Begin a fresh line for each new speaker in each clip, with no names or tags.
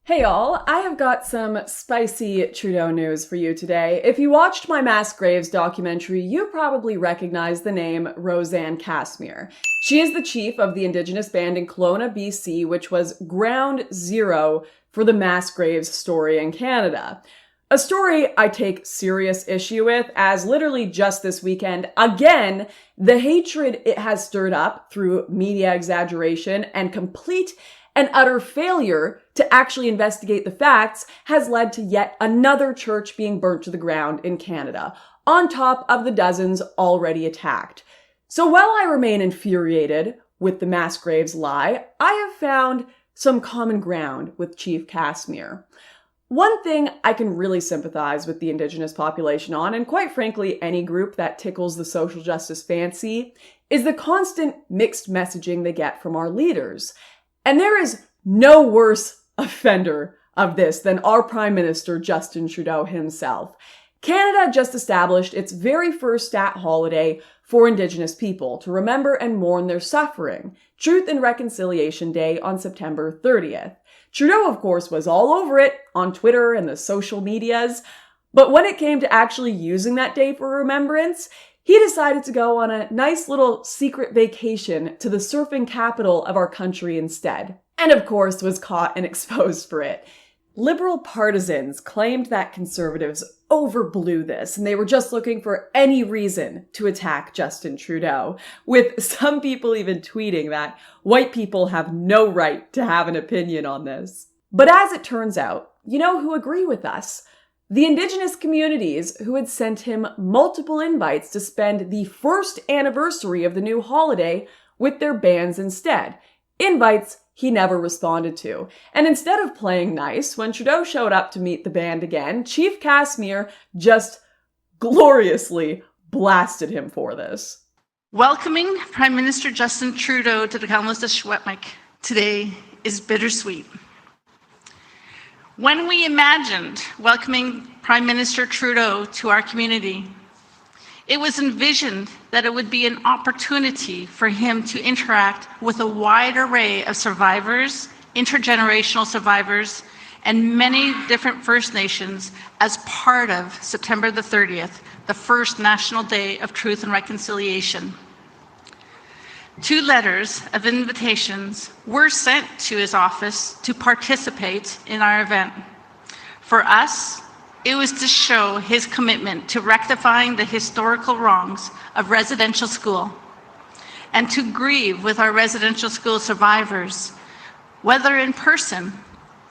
Hey all, I have got some spicy Trudeau news for you today. If you watched my Mass Graves documentary, you probably recognize the name Roseanne Casimir. She is the chief of the Indigenous band in Kelowna, BC, which was ground zero for the mass graves story in Canada. A story I take serious issue with, as literally just this weekend, again, the hatred it has stirred up through media exaggeration and complete and utter failure to actually investigate the facts has led to yet another church being burnt to the ground in Canada, on top of the dozens already attacked. So while I remain infuriated with the mass graves lie, I have found some common ground with Chief Casimir. One thing I can really sympathize with the Indigenous population on, and quite frankly any group that tickles the social justice fancy, is the constant mixed messaging they get from our leaders. And there is no worse offender of this than our Prime Minister Justin Trudeau himself. Canada just established its very first stat holiday for Indigenous people to remember and mourn their suffering, Truth and Reconciliation Day on September 30th. Trudeau, of course, was all over it on Twitter and the social medias, but when it came to actually using that day for remembrance, he decided to go on a nice little secret vacation to the surfing capital of our country instead. And of course was caught and exposed for it. Liberal partisans claimed that conservatives overblew this and they were just looking for any reason to attack Justin Trudeau, with some people even tweeting that white people have no right to have an opinion on this. But as it turns out, you know who agree with us? The Indigenous communities who had sent him multiple invites to spend the first anniversary of the new holiday with their bands instead. Invites he never responded to. And instead of playing nice, when Trudeau showed up to meet the band again, Chief Casimir just gloriously blasted him for this.
Welcoming Prime Minister Justin Trudeau to the KAMLOOPS today is bittersweet. When we imagined welcoming Prime Minister Trudeau to our community, it was envisioned that it would be an opportunity for him to interact with a wide array of survivors, intergenerational survivors, and many different First Nations as part of September the 30th, the first National Day of Truth and Reconciliation. 2 letters of invitations were sent to his office to participate in our event. For us, it was to show his commitment to rectifying the historical wrongs of residential school and to grieve with our residential school survivors, whether in person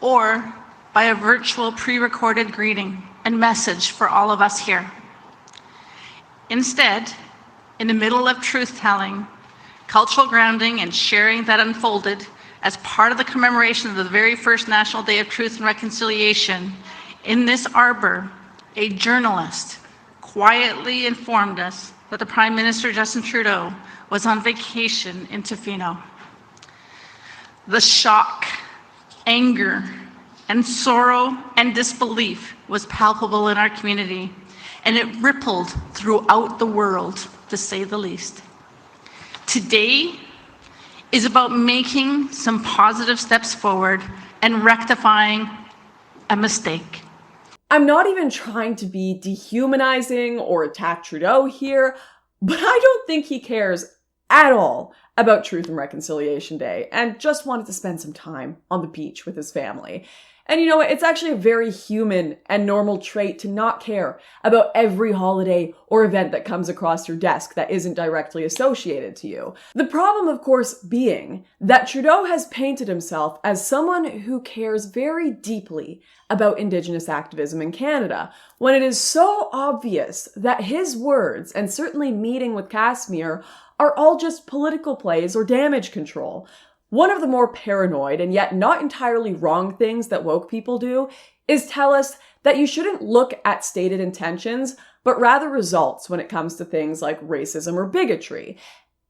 or by a virtual pre-recorded greeting and message for all of us here. Instead, in the middle of truth-telling, cultural grounding and sharing that unfolded as part of the commemoration of the very first National Day of Truth and Reconciliation, in this arbor, a journalist quietly informed us that the Prime Minister Justin Trudeau was on vacation in Tofino. The shock, anger, and sorrow and disbelief was palpable in our community, and it rippled throughout the world, to say the least. Today is about making some positive steps forward and rectifying a mistake.
I'm not even trying to be dehumanizing or attack Trudeau here, but I don't think he cares at all about Truth and Reconciliation Day and just wanted to spend some time on the beach with his family. And you know what? It's actually a very human and normal trait to not care about every holiday or event that comes across your desk that isn't directly associated to you. The problem, of course, being that Trudeau has painted himself as someone who cares very deeply about Indigenous activism in Canada, when it is so obvious that his words, and certainly meeting with Casimir, are all just political plays or damage control. One of the more paranoid and yet not entirely wrong things that woke people do is tell us that you shouldn't look at stated intentions, but rather results when it comes to things like racism or bigotry.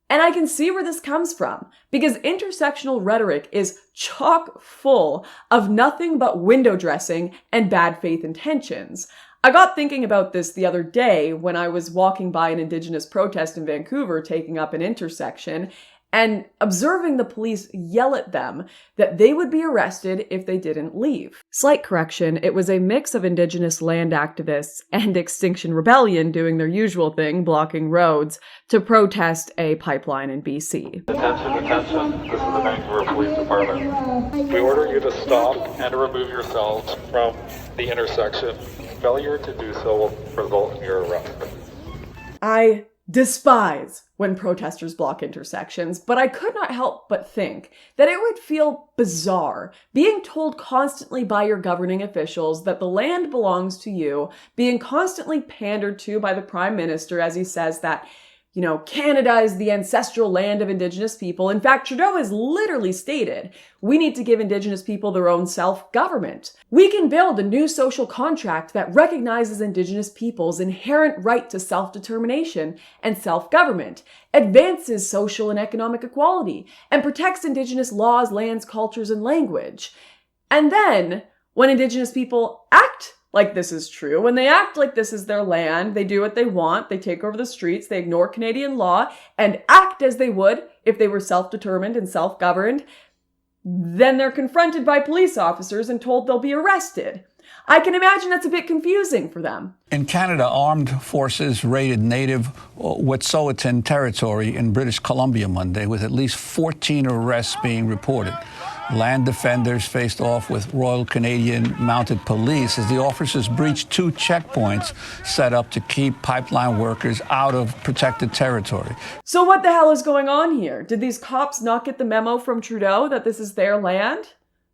And I can see where this comes from, because intersectional rhetoric is chock full of nothing but window dressing and bad faith intentions. I got thinking about this the other day when I was walking by an Indigenous protest in Vancouver taking up an intersection, and observing the police yell at them that they would be arrested if they didn't leave. Slight correction, it was a mix of Indigenous land activists and Extinction Rebellion doing their usual thing, blocking roads, to protest a pipeline in BC.
Attention, this is the Vancouver Police Department. We order you to stop and to remove yourselves from the intersection. Failure to do so will result in your arrest.
I despise when protesters block intersections, but I could not help but think that it would feel bizarre being told constantly by your governing officials that the land belongs to you, being constantly pandered to by the Prime Minister as he says that, Canada is the ancestral land of Indigenous people. In fact, Trudeau has literally stated, we need to give Indigenous people their own self-government. We can build a new social contract that recognizes Indigenous people's inherent right to self-determination and self-government, advances social and economic equality, and protects Indigenous laws, lands, cultures, and language. And then, when Indigenous people act like this is true, when they act like this is their land, they do what they want, they take over the streets, they ignore Canadian law, and act as they would if they were self-determined and self-governed, then they're confronted by police officers and told they'll be arrested. I can imagine that's a bit confusing for them.
In Canada, armed forces raided native Wet'suwet'en territory in British Columbia Monday, with at least 14 arrests being reported. Land defenders faced off with Royal Canadian Mounted Police as the officers breached 2 checkpoints set up to keep pipeline workers out of protected territory.
So what the hell is going on here? Did these cops not get the memo from Trudeau that this is their land?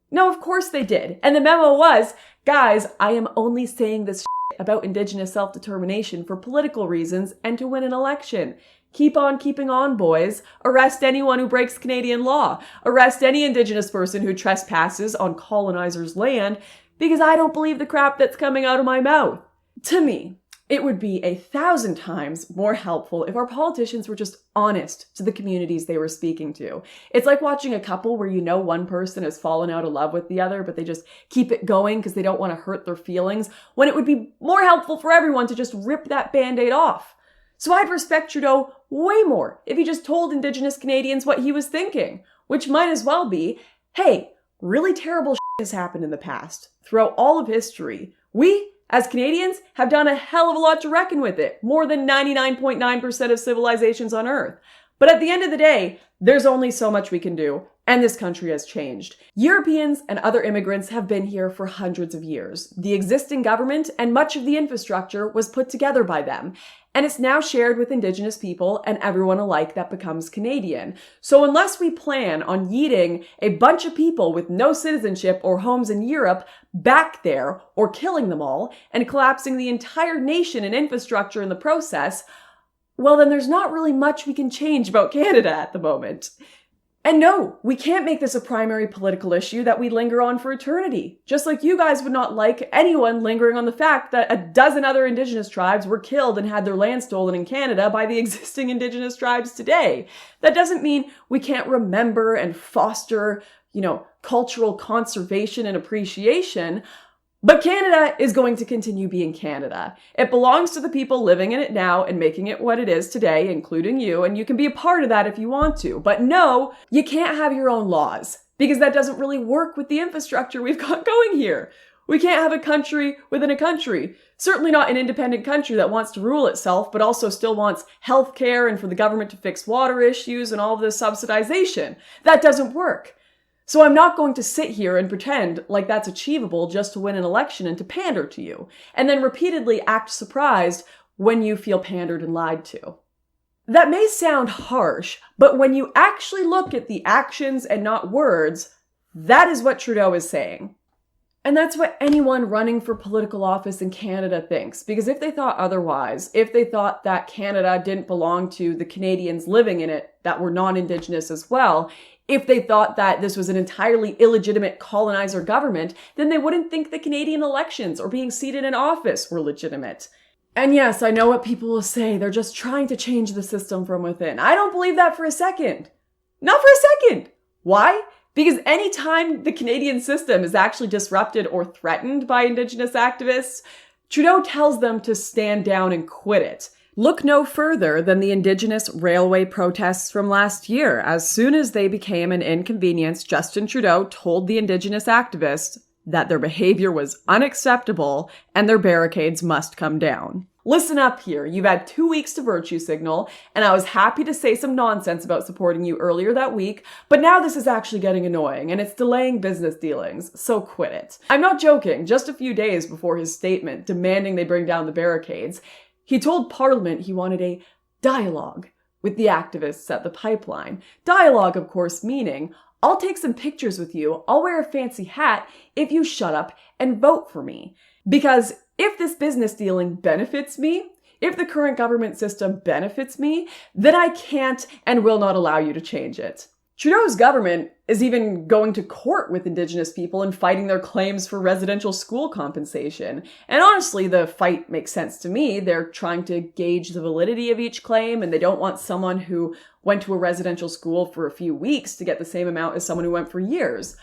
No, of course they did. And the memo was, guys, I am only saying this about Indigenous self-determination for political reasons and to win an election. Keep on keeping on, boys. Arrest anyone who breaks Canadian law. Arrest any Indigenous person who trespasses on colonizers' land, because I don't believe the crap that's coming out of my mouth. To me, it would be 1,000 times more helpful if our politicians were just honest to the communities they were speaking to. It's like watching a couple where one person has fallen out of love with the other, but they just keep it going because they don't want to hurt their feelings, when it would be more helpful for everyone to just rip that Band-Aid off. So I'd respect Trudeau way more if he just told Indigenous Canadians what he was thinking, which might as well be, hey, really terrible shit has happened in the past. Throughout all of history, we, as Canadians, have done a hell of a lot to reckon with it, more than 99.9% of civilizations on Earth. But at the end of the day, there's only so much we can do, and this country has changed. Europeans and other immigrants have been here for hundreds of years. The existing government and much of the infrastructure was put together by them, and it's now shared with Indigenous people and everyone alike that becomes Canadian. So unless we plan on yeeting a bunch of people with no citizenship or homes in Europe back there, or killing them all, and collapsing the entire nation and infrastructure in the process, well, then there's not really much we can change about Canada at the moment. And no, we can't make this a primary political issue that we linger on for eternity. Just like you guys would not like anyone lingering on the fact that a dozen other Indigenous tribes were killed and had their land stolen in Canada by the existing Indigenous tribes today. That doesn't mean we can't remember and foster, cultural conservation and appreciation. But Canada is going to continue being Canada. It belongs to the people living in it now and making it what it is today, including you, and you can be a part of that if you want to. But no, you can't have your own laws, because that doesn't really work with the infrastructure we've got going here. We can't have a country within a country. Certainly not an independent country that wants to rule itself, but also still wants healthcare and for the government to fix water issues and all of this subsidization. That doesn't work. So I'm not going to sit here and pretend like that's achievable just to win an election and to pander to you, and then repeatedly act surprised when you feel pandered and lied to. That may sound harsh, but when you actually look at the actions and not words, that is what Trudeau is saying. And that's what anyone running for political office in Canada thinks, because if they thought otherwise, if they thought that Canada didn't belong to the Canadians living in it that were non-Indigenous as well, if they thought that this was an entirely illegitimate colonizer government, then they wouldn't think the Canadian elections or being seated in office were legitimate. And yes, I know what people will say. They're just trying to change the system from within. I don't believe that for a second. Not for a second. Why? Because anytime the Canadian system is actually disrupted or threatened by Indigenous activists, Trudeau tells them to stand down and quit it. Look no further than the Indigenous railway protests from last year. As soon as they became an inconvenience, Justin Trudeau told the Indigenous activists that their behavior was unacceptable and their barricades must come down. Listen up here. You've had 2 weeks to virtue signal, and I was happy to say some nonsense about supporting you earlier that week, but now this is actually getting annoying, and it's delaying business dealings, so quit it. I'm not joking. Just a few days before his statement demanding they bring down the barricades, he told Parliament he wanted a dialogue with the activists at the pipeline. Dialogue, of course, meaning, I'll take some pictures with you, I'll wear a fancy hat if you shut up and vote for me. Because if this business dealing benefits me, if the current government system benefits me, then I can't and will not allow you to change it. Trudeau's government is even going to court with Indigenous people and fighting their claims for residential school compensation. And honestly, the fight makes sense to me. They're trying to gauge the validity of each claim, and they don't want someone who went to a residential school for a few weeks to get the same amount as someone who went for years.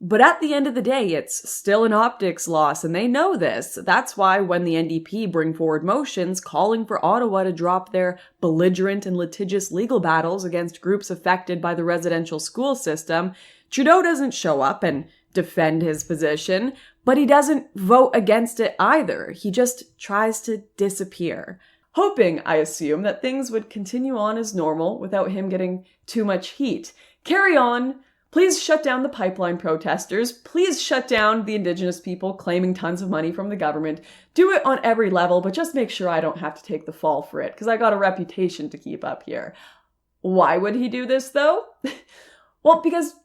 But at the end of the day, it's still an optics loss, and they know this. That's why when the NDP bring forward motions calling for Ottawa to drop their belligerent and litigious legal battles against groups affected by the residential school system, Trudeau doesn't show up and defend his position, but he doesn't vote against it either. He just tries to disappear. Hoping, I assume, that things would continue on as normal without him getting too much heat. Carry on. Please shut down the pipeline protesters. Please shut down the Indigenous people claiming tons of money from the government. Do it on every level, but just make sure I don't have to take the fall for it, because I got a reputation to keep up here. Why would he do this, though? Well, because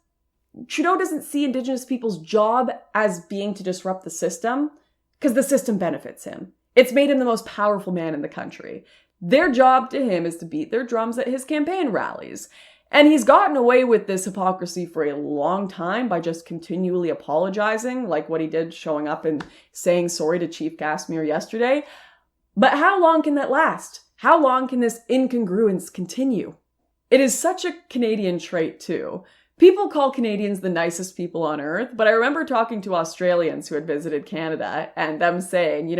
Trudeau doesn't see Indigenous people's job as being to disrupt the system, because the system benefits him. It's made him the most powerful man in the country. Their job to him is to beat their drums at his campaign rallies. And he's gotten away with this hypocrisy for a long time by just continually apologizing, like what he did showing up and saying sorry to Chief Casimir yesterday. But how long can that last? How long can this incongruence continue? It is such a Canadian trait, too. People call Canadians the nicest people on earth, but I remember talking to Australians who had visited Canada and them saying,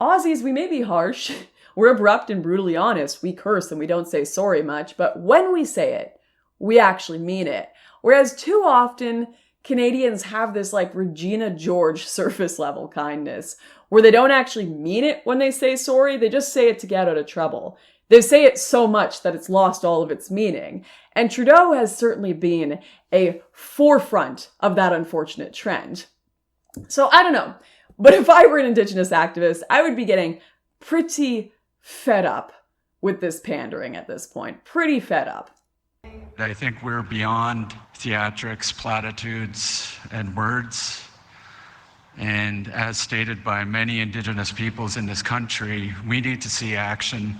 Aussies, we may be harsh. We're abrupt and brutally honest. We curse and we don't say sorry much, but when we say it, we actually mean it. Whereas too often, Canadians have this like Regina George surface level kindness, where they don't actually mean it when they say sorry, they just say it to get out of trouble. They say it so much that it's lost all of its meaning. And Trudeau has certainly been a forefront of that unfortunate trend. So I don't know, but if I were an Indigenous activist, I would be getting pretty fed up with this pandering at this point. Pretty fed up.
I think we're beyond theatrics, platitudes, and words. And as stated by many Indigenous peoples in this country, we need to see action.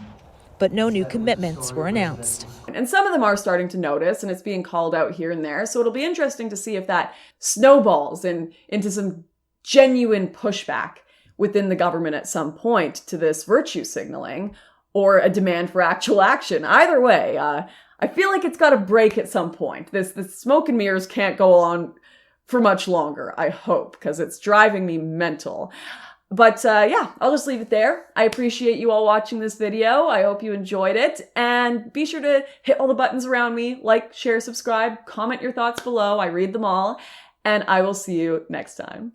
But no new commitments were announced.
And some of them are starting to notice, and it's being called out here and there. So it'll be interesting to see if that snowballs into some genuine pushback within the government at some point to this virtue signaling or a demand for actual action. Either way, I feel like it's got to break at some point. This smoke and mirrors can't go on for much longer, I hope, because it's driving me mental. But yeah, I'll just leave it there. I appreciate you all watching this video. I hope you enjoyed it. And be sure to hit all the buttons around me, like, share, subscribe, comment your thoughts below. I read them all. And I will see you next time.